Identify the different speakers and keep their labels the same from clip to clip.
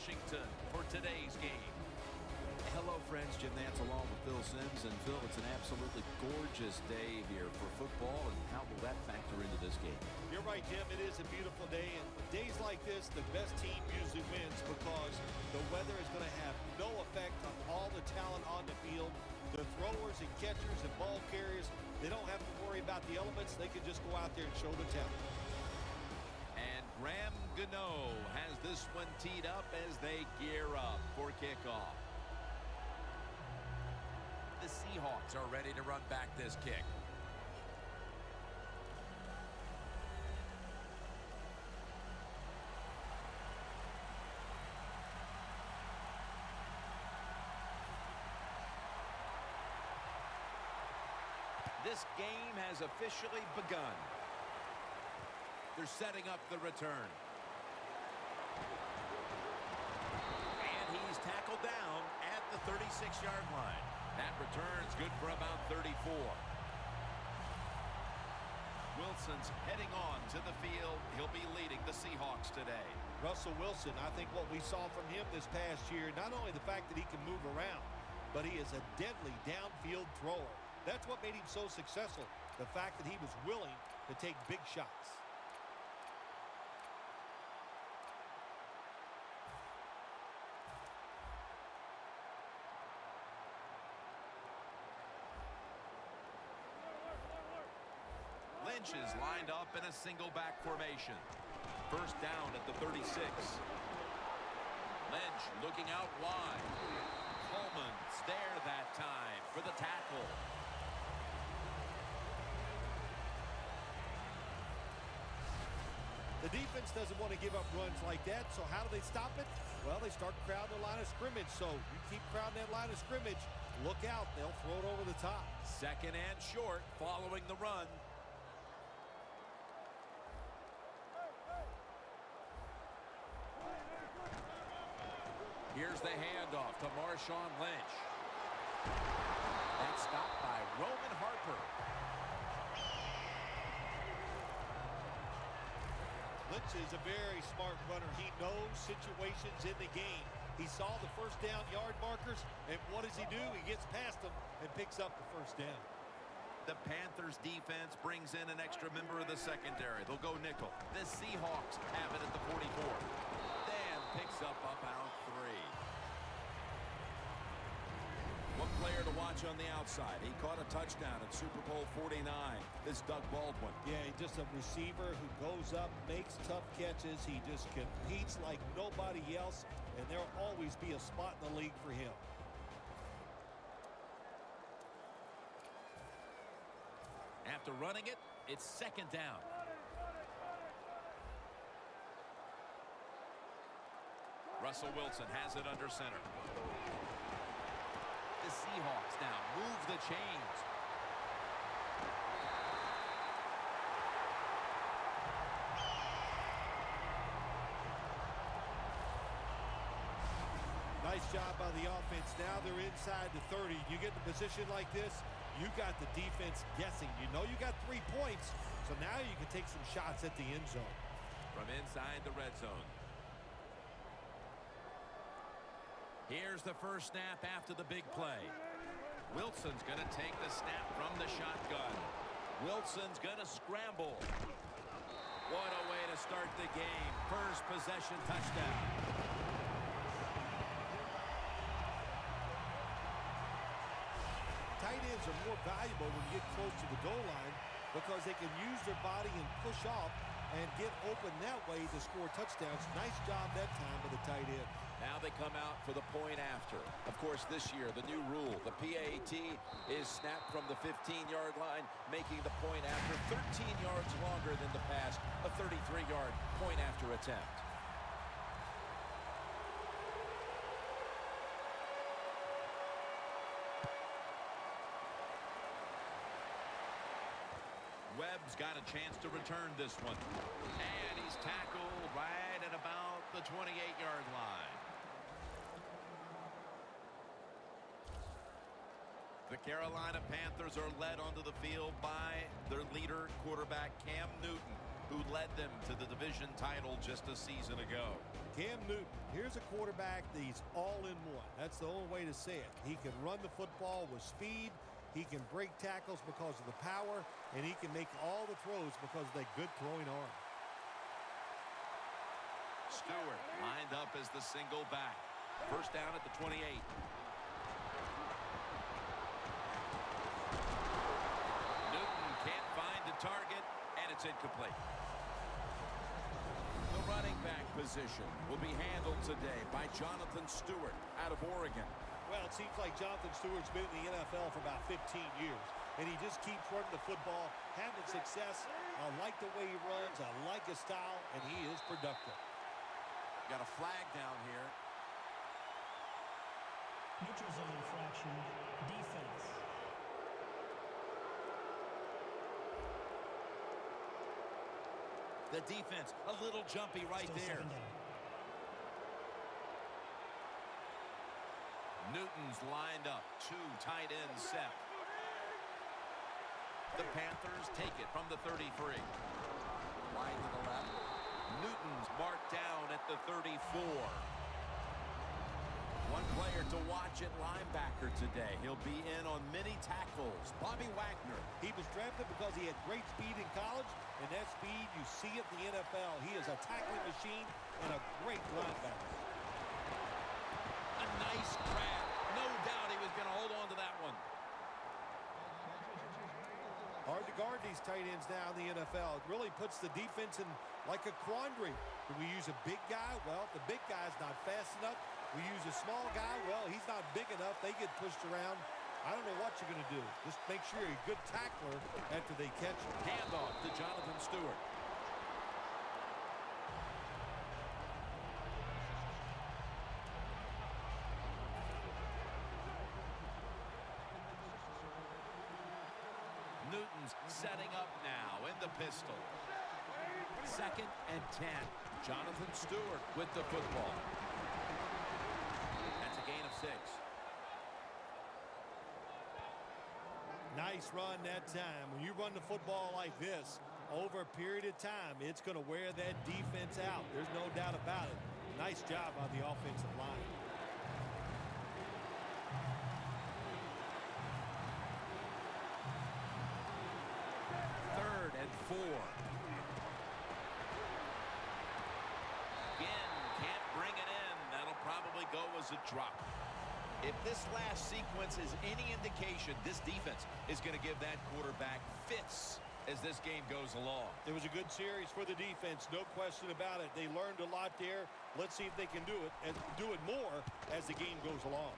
Speaker 1: Washington for today's game.
Speaker 2: Hello, friends. Jim Nantz along with Phil Simms. And Phil, it's an absolutely gorgeous day here for football. And how will that factor into this game?
Speaker 3: You're right, Jim. It is a beautiful day. And days like this, the best team usually wins because the weather is going to have no effect on all the talent on the field. The throwers and catchers and ball carriers, they don't have to worry about the elements. They can just go out there and show the talent.
Speaker 1: And Graham Gano has this one teed up as they gear up for kickoff. The Seahawks are ready to run back this kick. This game has officially begun. They're setting up the return. And he's tackled down at the 36-yard line. That return's good for about 34. Wilson's heading on to the field. He'll be leading the Seahawks today.
Speaker 3: Russell Wilson, I think what we saw from him this past year, not only the fact that he can move around, but he is a deadly downfield thrower. That's what made him so successful, the fact that he was willing to take big shots.
Speaker 1: Lynch is lined up in a single back formation. First down at the 36. Lynch looking out wide. Coleman's there that time for the tackle.
Speaker 3: The defense doesn't want to give up runs like that, so how do they stop it? Well, they start crowding the line of scrimmage, so you keep crowding that line of scrimmage, look out, they'll throw it over the top.
Speaker 1: Second and short following the run. Here's the handoff to Marshawn Lynch. That's stopped by Roman Harper.
Speaker 3: Lynch is a very smart runner. He knows situations in the game. He saw the first down yard markers, and what does he do? He gets past them and picks up the first down.
Speaker 1: The Panthers defense brings in an extra member of the secondary. They'll go nickel. The Seahawks have it at the 44. Picks up about 3. One player to watch on the outside. He caught a touchdown at Super Bowl 49. This Doug Baldwin.
Speaker 3: Yeah, he's just a receiver who goes up, makes tough catches. He just competes like nobody else, and there'll always be a spot in the league for him.
Speaker 1: After running it, it's second down. Russell Wilson has it under center. The Seahawks now move the chains.
Speaker 3: Nice job by the offense. Now they're inside the 30. You get in a position like this, you got the defense guessing. You know you got 3 points, so now you can take some shots at the end zone.
Speaker 1: From inside the red zone. Here's the first snap after the big play. Wilson's going to take the snap from the shotgun. Wilson's going to scramble. What a way to start the game. First possession touchdown.
Speaker 3: Tight ends are more valuable when you get close to the goal line because they can use their body and push off and get open that way to score touchdowns. Nice job that time by the tight end.
Speaker 1: Now they come out for the point after. Of course, this year, the new rule, the PAT, is snapped from the 15-yard line, making the point after 13 yards longer than the past, a 33-yard point after attempt. Webb's got a chance to return this one. And he's tackled right at about the 28-yard line. The Carolina Panthers are led onto the field by their leader, quarterback Cam Newton. who led them to the division title just a season ago.
Speaker 3: Cam Newton, here's a quarterback that he's all in one. That's the only way to say it. He can run the football with speed. He can break tackles because of the power, and he can make all the throws because of that good throwing arm.
Speaker 1: Stewart lined up as the single back. First down at the 28. Newton can't find the target, and it's incomplete. The running back position will be handled today by Jonathan Stewart out of Oregon.
Speaker 3: Well, it seems like Jonathan Stewart's been in the NFL for about 15 years, and he just keeps running the football, having success. I like the way he runs. I like his style, and he is productive.
Speaker 2: Got a flag down here.
Speaker 4: Neutral zone infraction, defense.
Speaker 1: The defense, a little jumpy right
Speaker 4: Still
Speaker 1: there.
Speaker 4: second down.
Speaker 1: Newton's lined up, two tight ends set. The Panthers take it from the 33.
Speaker 2: Wide to the left.
Speaker 1: Newton's marked down at the 34. One player to watch at linebacker today. He'll be in on many tackles. Bobby Wagner.
Speaker 3: He was drafted because he had great speed in college, and that speed you see it in the NFL. He is a tackling machine and a great linebacker.
Speaker 1: A nice grab. No doubt he was going to hold on to that one.
Speaker 3: Hard to guard these tight ends now in the NFL. It really puts the defense in like a quandary. Do we use a big guy? Well, if the big guy's not fast enough, we use a small guy. Well, he's not big enough. They get pushed around. I don't know what you're going to do. Just make sure you're a good tackler after they catch you.
Speaker 1: Handoff to Jonathan Stewart. Newton's setting up now in the pistol. Second and 10. Jonathan Stewart with the football. That's a gain of 6.
Speaker 3: Nice run that time. When you run the football like this, over a period of time, it's going to wear that defense out. There's no doubt about it. Nice job on the offensive line.
Speaker 1: Third and 4. Again, can't bring it in. That'll probably go as a drop. If this last sequence is any indication, this defense is going to give that quarterback fits as this game goes along.
Speaker 3: It was a good series for the defense, no question about it. They learned a lot there. Let's see if they can do it and do it more as the game goes along.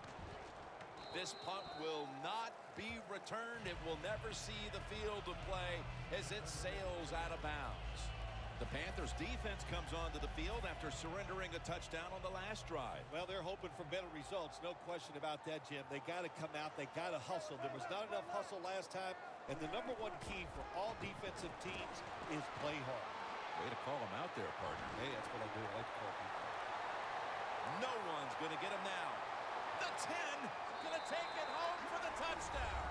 Speaker 1: This punt will not be returned. It will never see the field of play as it sails out of bounds. The Panthers defense comes onto the field after surrendering a touchdown on the last drive.
Speaker 3: Well, they're hoping for better results, no question about that, Jim. They got to come out. They got to hustle. There was not enough hustle last time, and the number one key for all defensive teams is play hard.
Speaker 1: Way to call him out there, partner.
Speaker 3: Hey, that's what I do. I like to call people.
Speaker 1: No one's going to get him now. The 10 going to take it home for the touchdown.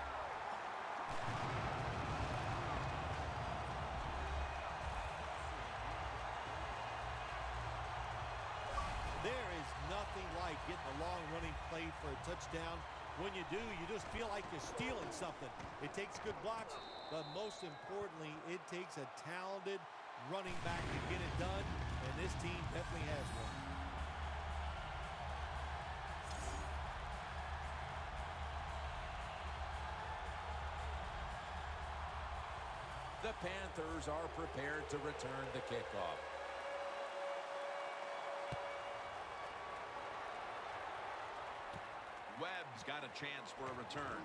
Speaker 3: There is nothing like getting a long running play for a touchdown. When you do, you just feel like you're stealing something. It takes good blocks, but most importantly, it takes a talented running back to get it done, and this team definitely has one.
Speaker 1: The Panthers are prepared to return the kickoff. Webb's got a chance for a return.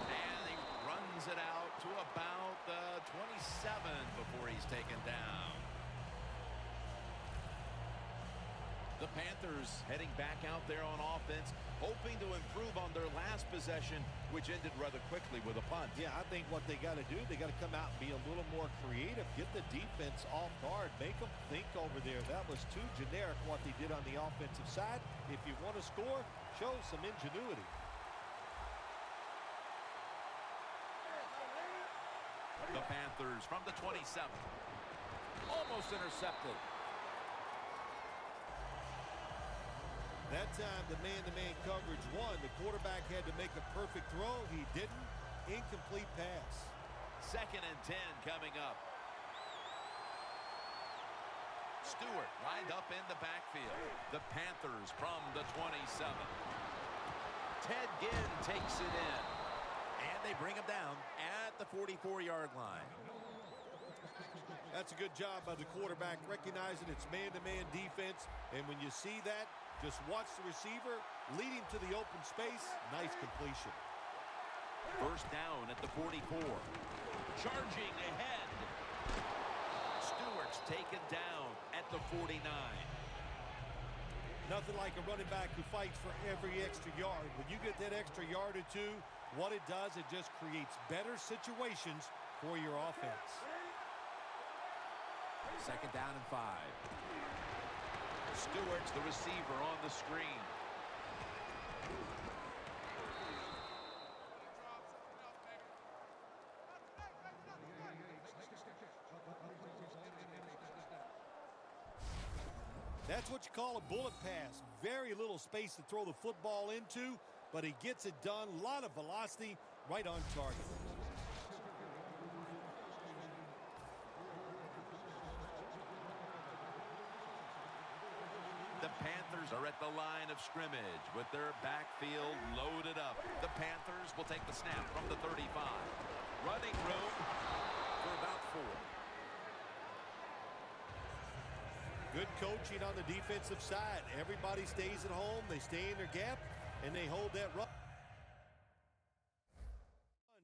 Speaker 1: And he runs it out to about the 27 before he's taken down. The Panthers heading back out there on offense, hoping to improve on their last possession, which ended rather quickly with a punt.
Speaker 3: Yeah, I think what they got to do, they got to come out and be a little more creative, get the defense off guard, make them think over there. That was too generic what they did on the offensive side. If you want to score, show some ingenuity.
Speaker 1: The
Speaker 2: Panthers from the 27. Almost intercepted.
Speaker 3: That time, the man-to-man coverage won. The quarterback had to make a perfect throw. He didn't. Incomplete pass.
Speaker 2: 2nd and 10 coming up. Stewart lined up in the backfield. The Panthers from the 27. Ted Ginn takes it in. And they bring him down at the 44-yard line.
Speaker 3: That's a good job by the quarterback, recognizing it's man-to-man defense. And when you see that, just watch the receiver, lead him to the open space. Nice completion.
Speaker 2: 1st down at the 44. Charging ahead. Stewart's taken down at the 49.
Speaker 3: Nothing like a running back who fights for every extra yard. When you get that extra yard or two, what it does, it just creates better situations for your offense.
Speaker 2: 2nd down and 5. Stewart's the receiver on the screen.
Speaker 3: That's what you call a bullet pass. Very little space to throw the football into, but he gets it done. A lot of velocity, right on target.
Speaker 2: The Panthers are at the line of scrimmage with their backfield loaded up. The Panthers will take the snap from the 35. Running room for about 4.
Speaker 3: Good coaching on the defensive side. Everybody stays at home. They stay in their gap, and they hold that run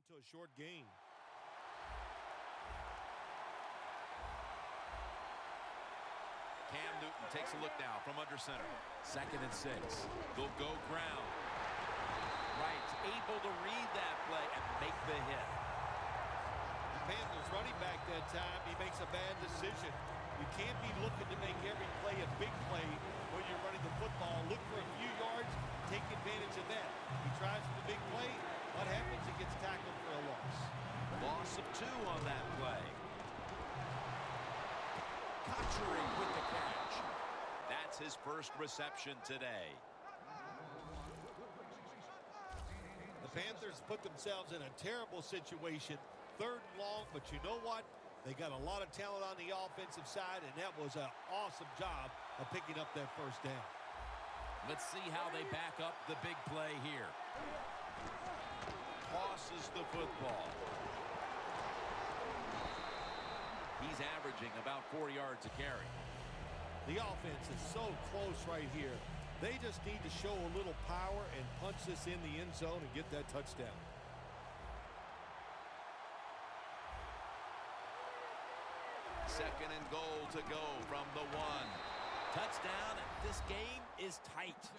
Speaker 3: to a short gain.
Speaker 2: Cam Newton takes a look now from under center. 2nd and 6. They'll go ground. Wright's able to read that play and make the hit.
Speaker 3: The Panthers running back that time, he makes a bad decision. You can't be looking to make every play a big play when you're running the football. Look for a few yards, take advantage of that. He tries for the big play. What happens? He gets tackled for a loss.
Speaker 2: Loss of 2 on that play. Qaurter with the catch. That's his first reception today.
Speaker 3: The Panthers put themselves in a terrible situation. 3rd and long, but you know what? They got a lot of talent on the offensive side, and that was an awesome job of picking up that 1st down.
Speaker 2: Let's see how they back up the big play here. Tosses the football. He's averaging about 4 yards a carry.
Speaker 3: The offense is so close right here. They just need to show a little power and punch this in the end zone and get that touchdown.
Speaker 2: Second and goal to go from the 1. Touchdown, and this game is tight.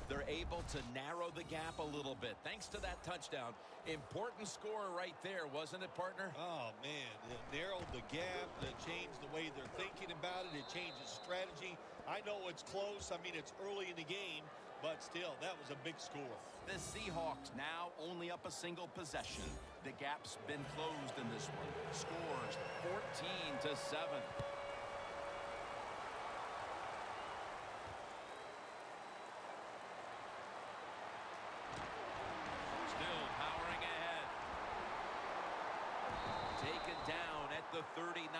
Speaker 2: They're able to narrow the gap a little bit thanks to that touchdown. Important score right there, wasn't it, partner?
Speaker 3: Oh, man. It narrowed the gap. It changed the way they're thinking about it. It changes strategy. I know it's close. I mean, it's early in the game, but still, that was a big score.
Speaker 2: The Seahawks now only up a single possession. The gap's been closed in this one. Scores 14-7. Still powering ahead. Taken down at the 39.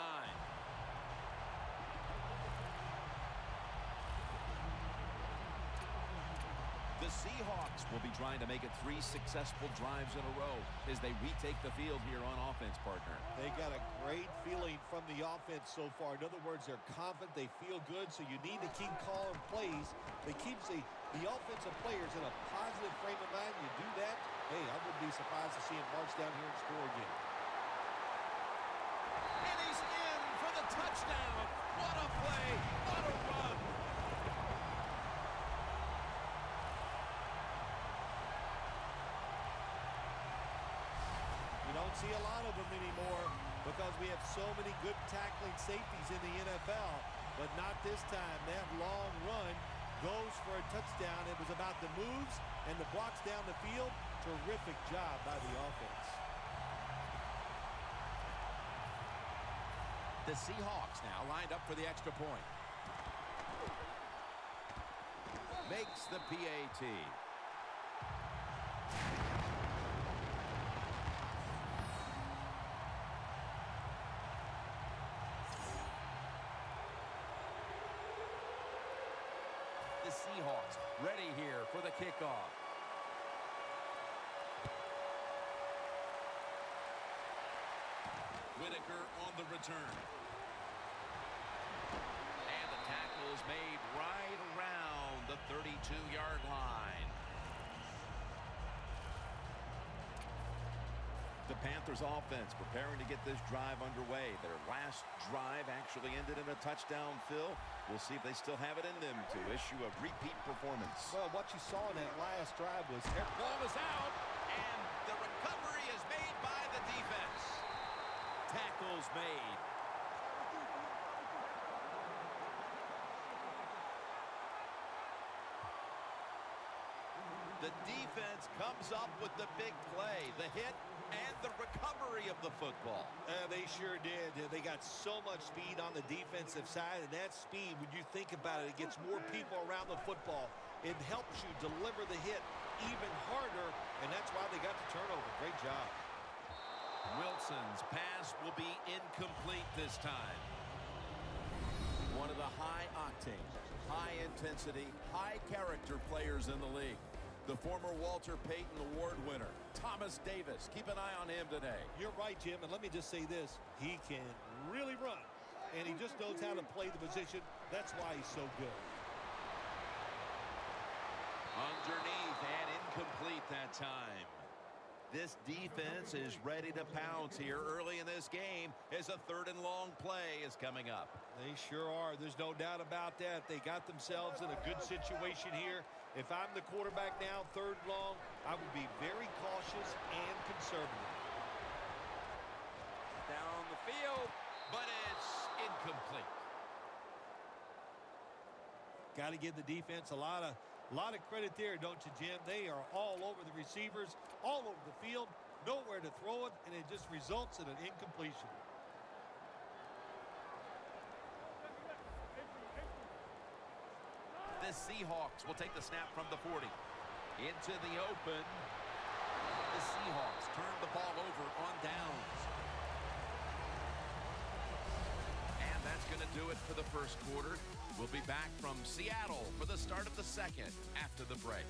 Speaker 2: The Seahawks will be trying to make it 3 successful drives in a row as they retake the field here on offense, partner.
Speaker 3: They got a great feeling from the offense so far. In other words, they're confident, they feel good, so you need to keep calling plays. It keeps the offensive players in a positive frame of mind. You do that, hey, I wouldn't be surprised to see him march down here and score again.
Speaker 2: And he's in for the touchdown. What a play, what a run.
Speaker 3: You don't see a lot of them anymore because we have so many good tackling safeties in the NFL, but not this time. That long run goes for a touchdown. It was about the moves and the blocks down the field. Terrific job by the offense.
Speaker 2: The Seahawks now lined up for the extra point. Makes the PAT. The Seahawks ready here for the kickoff.
Speaker 1: Whitaker on the return. And the tackle is made right around the 32-yard line.
Speaker 2: The Panthers offense preparing to get this drive underway. Their last drive actually ended in a touchdown, Phil. We'll see if they still have it in them to issue a repeat performance.
Speaker 3: Well, what you saw in that last drive was
Speaker 1: Ball is out, and the recovery is made by the defense. Tackles made.
Speaker 2: The defense comes up with the big play, the hit, and the recovery of the football.
Speaker 3: They sure did. They got so much speed on the defensive side, and that speed, when you think about it, it gets more people around the football. It helps you deliver the hit even harder, and that's why they got the turnover. Great job.
Speaker 1: Wilson's pass will be incomplete this time.
Speaker 2: One of the high-octane, high-intensity, high-character players in the league. The former Walter Payton Award winner, Thomas Davis. Keep an eye on him today.
Speaker 3: You're right, Jim, and let me just say this. He can really run, and he just knows how to play the position. That's why he's so good.
Speaker 1: Underneath and incomplete that time.
Speaker 2: This defense is ready to pounce here early in this game as a third and long play is coming up.
Speaker 3: They sure are. There's no doubt about that. They got themselves in a good situation here. If I'm the quarterback now, third and long, I would be very cautious and conservative.
Speaker 1: Down the field, but it's incomplete.
Speaker 3: Got to give the defense a lot of credit there, don't you, Jim? They are all over the receivers, all over the field, nowhere to throw it, and it just results in an incompletion.
Speaker 2: The Seahawks will take the snap from the 40. Into the open. The Seahawks turn the ball over on downs.
Speaker 1: And that's going to do it for the first quarter. We'll be back from Seattle for the start of the second after the break.